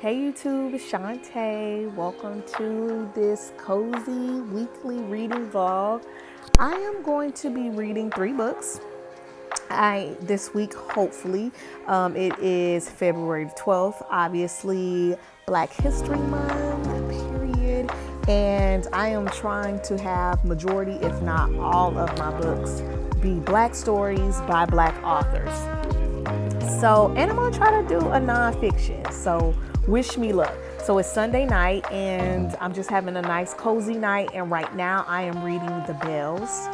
Hey YouTube, it's Shantae. Welcome to this cozy weekly reading vlog. I am going to be reading 3 books. This week, hopefully, it is February 12th, obviously Black History Month, period. And I am trying to have majority, if not all of my books be Black stories by Black authors. And I'm gonna try to do a nonfiction. So wish me luck. So it's Sunday night and I'm just having a nice cozy night. And right now I am reading The Bells.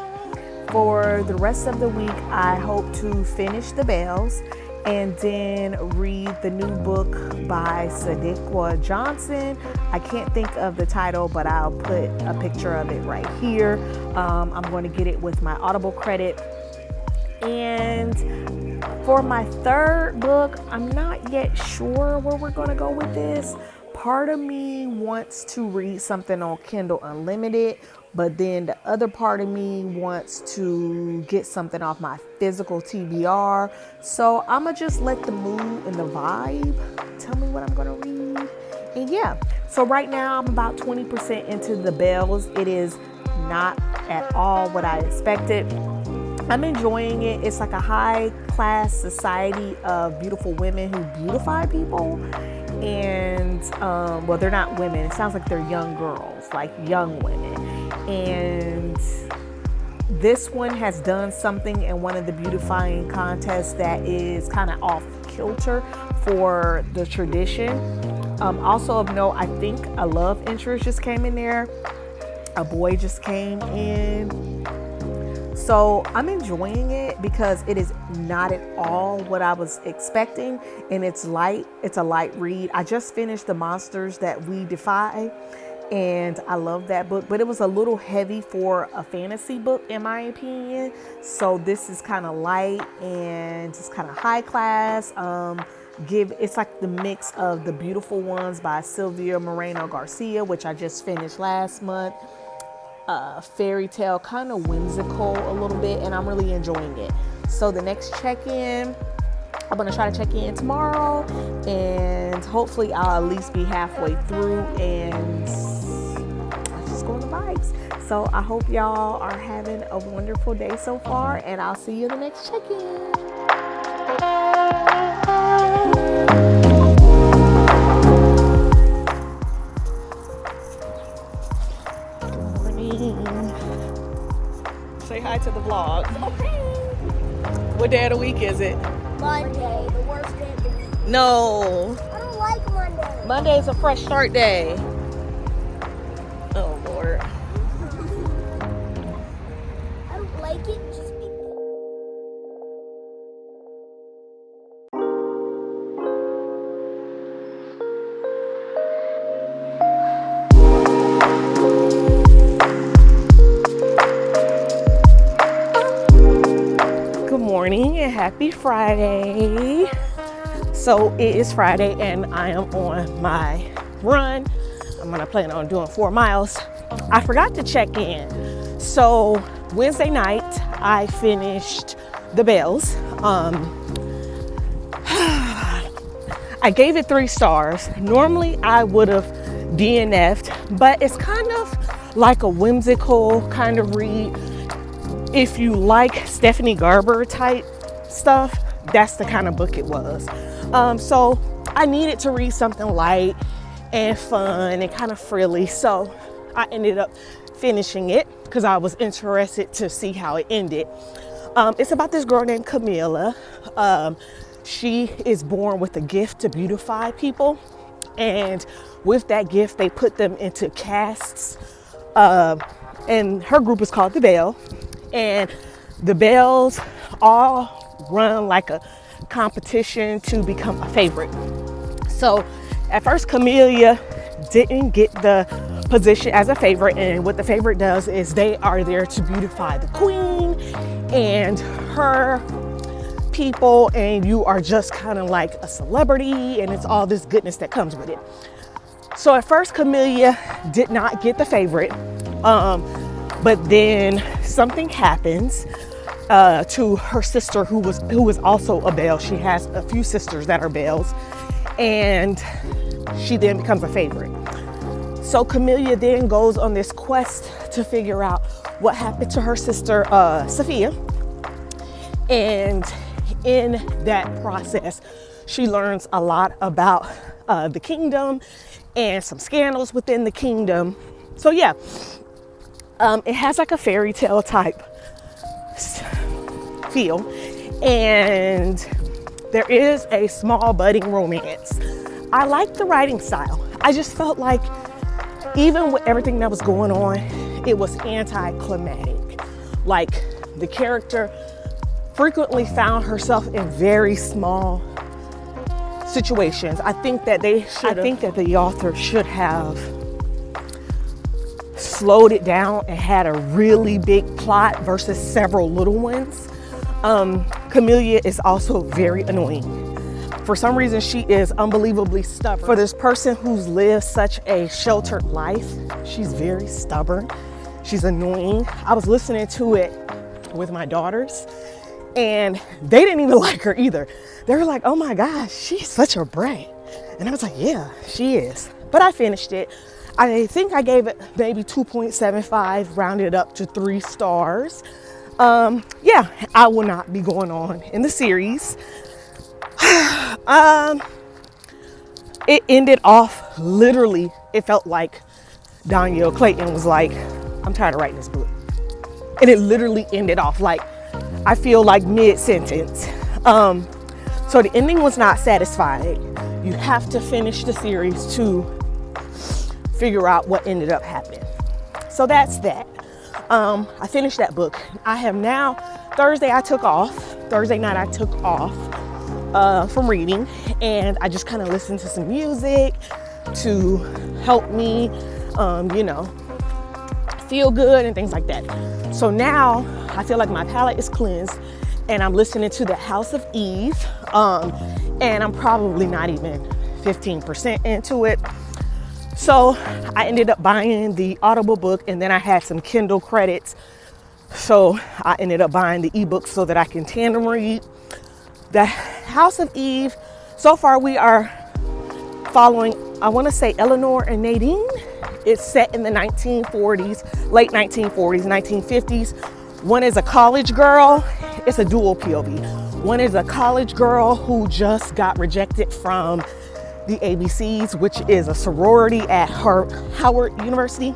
For the rest of the week, I hope to finish The Bells and then read the new book by Sadiqa Johnson. I can't think of the title, but I'll put a picture of it right here. I'm going to get it with my Audible credit. And for my third book, I'm not yet sure where we're going to go with this. Part of me wants to read something on Kindle Unlimited, but then the other part of me wants to get something off my physical TBR. So I'm going to just let the mood and the vibe tell me what I'm going to read. And yeah, so right now I'm about 20% into The Bells. It is not at all what I expected. I'm enjoying it. It's like a high class society of beautiful women who beautify people. And, well, they're not women. It sounds like they're young girls, like young women. And this one has done something in one of the beautifying contests that is kind of off kilter for the tradition. Also of note, I think a love interest just came in there. A boy just came in. So I'm enjoying it because it is not at all what I was expecting, and it's light. It's a light read. I just finished The Monsters That We Defy, and I love that book, but it was a little heavy for a fantasy book in my opinion. So this is kind of light and it's kind of high class. It's like the mix of The Beautiful Ones by Sylvia Moreno Garcia, which I just finished last month. Fairy tale, kind of whimsical a little bit, and I'm really enjoying it. So the next check-in, I'm gonna try to check in tomorrow, and hopefully I'll at least be halfway through, and I just go on the vibes. So I hope y'all are having a wonderful day so far, and I'll see you in the next check-in. Say hi to the vlog. What day of the week is it? Monday, the worst day of the week. No. I don't like Monday. Monday is a fresh start day. Oh, Lord. I don't like it just because. Good morning and happy Friday. So it is Friday and I am on my run. I'm gonna plan on doing 4 miles. I forgot to check in. So Wednesday night I finished The Bells. I gave it 3 stars. Normally I would have DNF'd, but it's kind of like a whimsical kind of read. If you like Stephanie Garber type stuff, that's the kind of book it was. So I needed to read something light and fun and kind of frilly. So I ended up finishing it because I was interested to see how it ended. It's about this girl named Camilla. She is born with a gift to beautify people. And with that gift, they put them into castes. And her group is called The Bell. And the Bells all run like a competition to become a favorite. So at first Camellia didn't get the position as a favorite, and what the favorite does is they are there to beautify the queen and her people, and you are just kind of like a celebrity, and it's all this goodness that comes with it. So at first Camellia did not get the favorite, but then something happens to her sister who was also a Belle. She has a few sisters that are Bells, and she then becomes a favorite. So Camellia then goes on this quest to figure out what happened to her sister, Sophia. And in that process, she learns a lot about the kingdom and some scandals within the kingdom. So yeah, it has like a fairy tale type feel. And there is a small budding romance. I like the writing style. I just felt like even with everything that was going on, it was anticlimactic. Like the character frequently found herself in very small situations. I think that the author should have slowed it down and had a really big plot versus several little ones. Camellia is also very annoying. For some reason, she is unbelievably stubborn. For this person who's lived such a sheltered life, she's very stubborn. She's annoying. I was listening to it with my daughters, and they didn't even like her either. They were like, oh my gosh, she's such a brat. And I was like, yeah, she is. But I finished it. I think I gave it maybe 2.75, rounded up to 3 stars. Yeah, I will not be going on in the series. It ended off literally, it felt like Danielle Clayton was like, I'm tired of writing this book. And it literally ended off like, I feel like mid-sentence. So the ending was not satisfying. You have to finish the series to figure out what ended up happening. So that's that. I finished that book. I have now, Thursday night I took off from reading, and I just kind of listened to some music to help me, feel good and things like that. So now I feel like my palate is cleansed, and I'm listening to The House of Eve, and I'm probably not even 15% into it. So I ended up buying the Audible book, and then I had some Kindle credits. So I ended up buying the ebook so that I can tandem read. The House of Eve, so far we are following, I want to say Eleanor and Nadine. It's set in the 1940s, late 1940s, 1950s. One is a college girl. It's a dual POV. One is a college girl who just got rejected from the ABCs, which is a sorority at Howard University.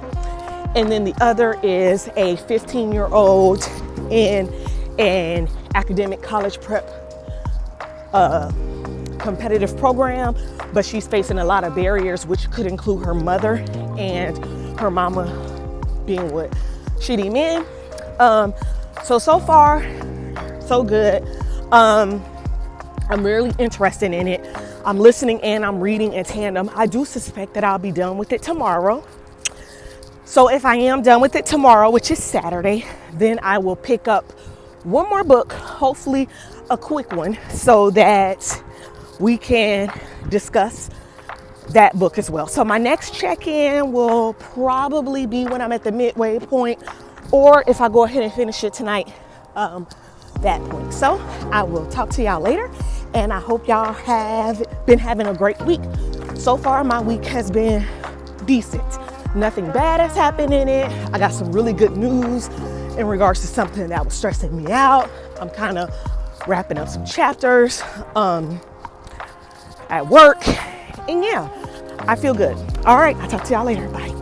And then the other is a 15-year-old in an academic college prep competitive program, but she's facing a lot of barriers, which could include her mother and her mama being with shitty men. So far, so good. I'm really interested in it. I'm listening and I'm reading in tandem. I do suspect that I'll be done with it tomorrow. So if I am done with it tomorrow, which is Saturday, then I will pick up one more book, hopefully a quick one, so that we can discuss that book as well. So my next check-in will probably be when I'm at the midway point, or if I go ahead and finish it tonight, that point. So I will talk to y'all later, and I hope y'all have been having a great week. So far, my week has been decent. Nothing bad has happened in it. I got some really good news in regards to something that was stressing me out. I'm kind of wrapping up some chapters at work, and yeah, I feel good. All right, I'll talk to y'all later. Bye.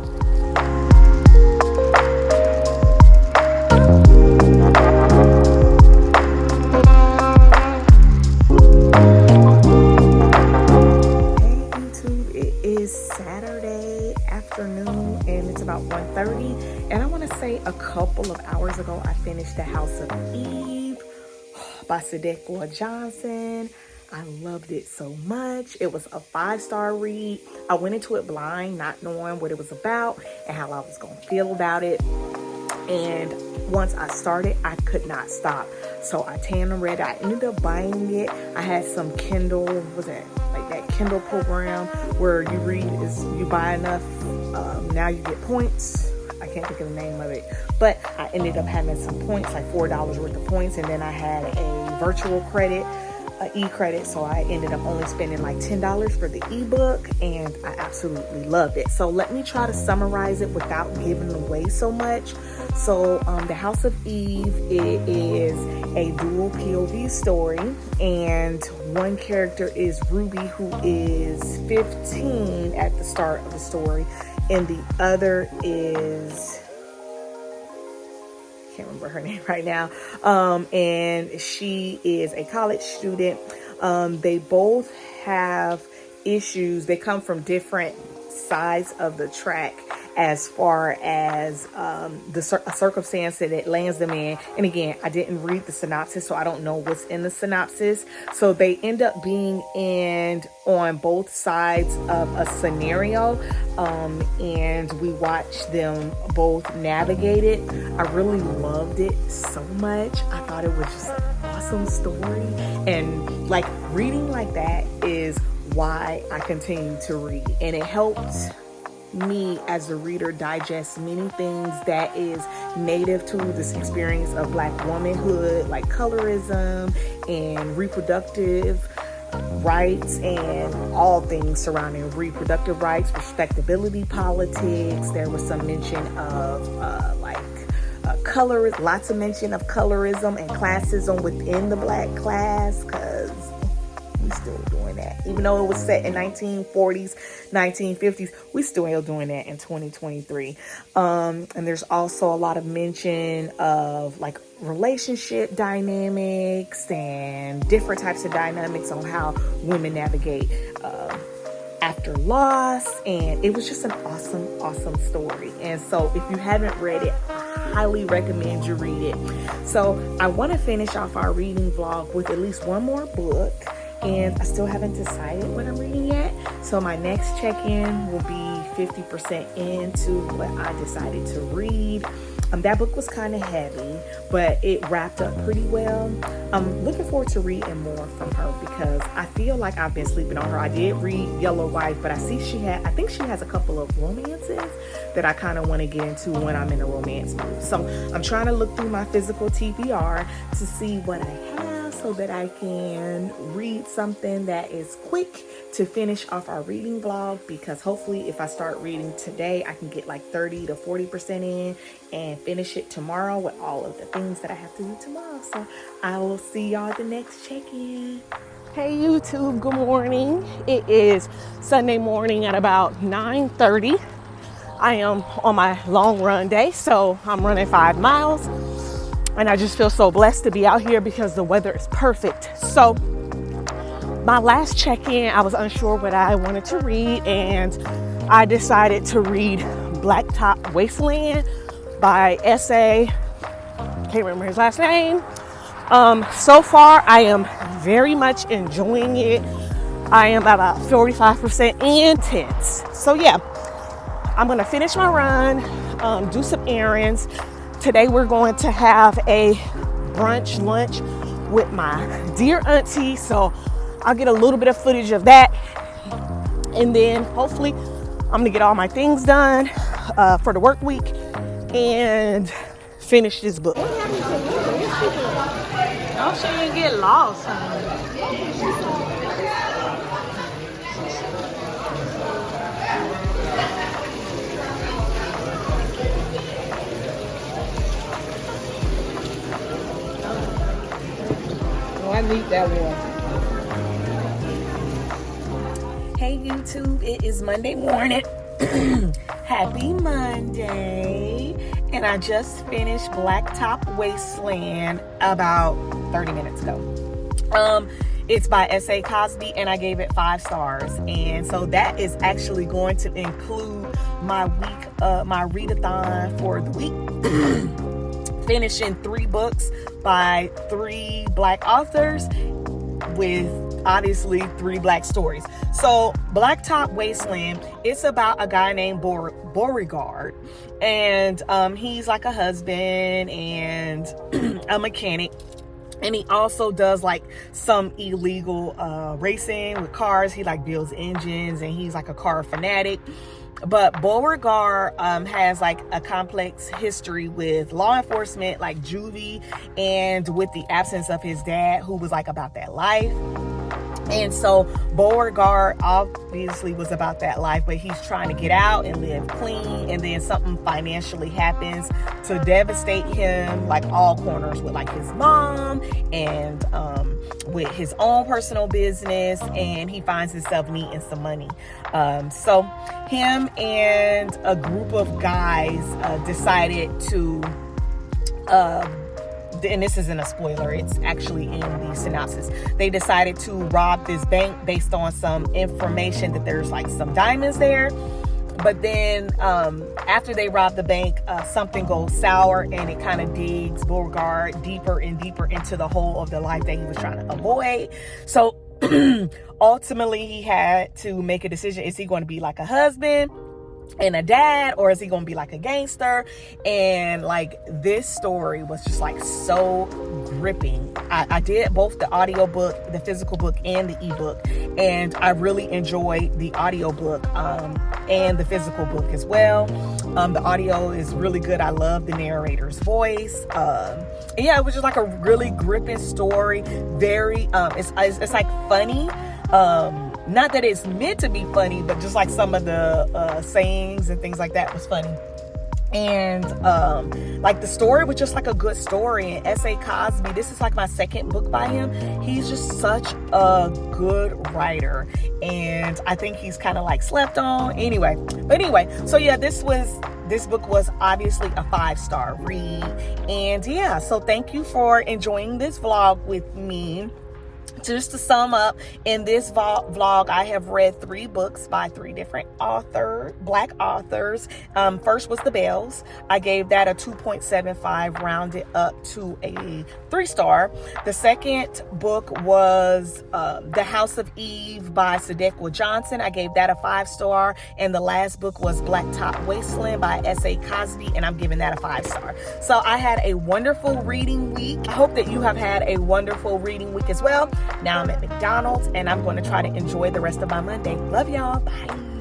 Saturday afternoon, and it's about 1:30, and I want to say a couple of hours ago I finished The House of Eve by Sadekwa Johnson. I loved it so much. It was a 5-star read. I went into it blind, not knowing what it was about and how I was going to feel about it, and once I started, I could not stop. So I tandem read. I ended up buying it. I had some Kindle, like that Kindle program where you read is you buy enough, now you get points. I can't think of the name of it, but I ended up having some points, like $4 worth of points, and then I had a virtual credit an e-credit, so I ended up only spending like $10 for the ebook, and I absolutely loved it. So let me try to summarize it without giving away so much. So The House of Eve, it is a dual POV story, and one character is Ruby, who is 15 at the start of the story, and the other is, can't remember her name right now, and she is a college student. They both have issues. They come from different sides of the track as far as the circumstance that it lands them in. And again, I didn't read the synopsis, so I don't know what's in the synopsis. So they end up being on both sides of a scenario, and we watched them both navigate it. I really loved it so much. I thought it was just an awesome story, and like reading like that is why I continue to read, and it helps me as a reader digest many things that is native to this experience of Black womanhood, like colorism and reproductive rights and all things surrounding reproductive rights, respectability politics. There was some mention of lots of mention of colorism and classism within the Black class, because we still doing that. Even though it was set in 1940s, 1950s, we still doing that in 2023. And there's also a lot of mention of like relationship dynamics and different types of dynamics on how women navigate after loss. And it was just an awesome story. And so if you haven't read it, I highly recommend you read it. So I want to finish off our reading vlog with at least one more book, and I still haven't decided what I'm reading yet. So my next check-in will be 50% into what I decided to read. That book was kind of heavy, but it wrapped up pretty well. I'm looking forward to reading more from her, because I feel like I've been sleeping on her. I did read Yellow Wife, but I think she has a couple of romances that I kind of want to get into when I'm in a romance mood. So I'm trying to look through my physical TBR to see what I have, so that I can read something that is quick to finish off our reading vlog, because hopefully if I start reading today, I can get like 30 to 40% in and finish it tomorrow with all of the things that I have to do tomorrow. So I will see y'all at the next check-in. Hey YouTube, good morning. It is Sunday morning at about 9:30. I am on my long run day, so I'm running 5 miles. And I just feel so blessed to be out here because the weather is perfect. So my last check-in, I was unsure what I wanted to read, and I decided to read Blacktop Wasteland by S.A. Can't remember his last name. So far, I am very much enjoying it. I am about 45% intense. So yeah, I'm gonna finish my run, do some errands. Today we're going to have a brunch lunch with my dear auntie, so I'll get a little bit of footage of that, and then hopefully I'm gonna get all my things done for the work week and finish this book. Oh, she didn't get lost, honey. I need that one. Hey YouTube, it is Monday morning. Happy Monday. And I just finished Blacktop Wasteland about 30 minutes ago. It's by S.A. Cosby, and I gave it 5 stars. And so that is actually going to include my week, my read-a-thon for the week. Finishing 3 books by 3 Black authors with obviously 3 Black stories. So Blacktop Wasteland, it's about a guy named Beauregard, and he's like a husband and a mechanic, and he also does like some illegal racing with cars. He like builds engines, and he's like a car fanatic. But Beauregard has like a complex history with law enforcement, like juvie, and with the absence of his dad, who was like about that life. And so Beauregard obviously was about that life, but he's trying to get out and live clean. And then something financially happens to devastate him, like all corners, with like his mom and with his own personal business. And he finds himself needing some money. So him and a group of guys decided to and this isn't a spoiler, it's actually in the synopsis. They decided to rob this bank based on some information that there's like some diamonds there. But then after they rob the bank, something goes sour, and it kind of digs Beauregard deeper and deeper into the hole of the life that he was trying to avoid. So ultimately he had to make a decision. Is he going to be like a husband and a dad, or is he gonna be like a gangster? And like, this story was just like so gripping. I did both the audiobook, the physical book, and the ebook, and I really enjoyed the audiobook and the physical book as well. The audio is really good. I love the narrator's voice. Yeah, it was just like a really gripping story. Very it's like funny. Not that it's meant to be funny, but just like some of the sayings and things like that was funny. And like, the story was just like a good story. And S.A. Cosby, this is like my second book by him. He's just such a good writer, and I think he's kind of like slept on. Anyway, so yeah, this book was obviously a 5-star read. And yeah, so thank you for enjoying this vlog with me. Just to sum up, in this vlog, I have read 3 books by 3 different Black authors. First was The Bells. I gave that a 2.75, rounded up to a 3-star. The second book was The House of Eve by Sadekwa Johnson. I gave that a 5-star. And the last book was Blacktop Wasteland by S.A. Cosby, and I'm giving that a 5-star. So I had a wonderful reading week. I hope that you have had a wonderful reading week as well. Now I'm at McDonald's, and I'm going to try to enjoy the rest of my Monday. Love y'all. Bye.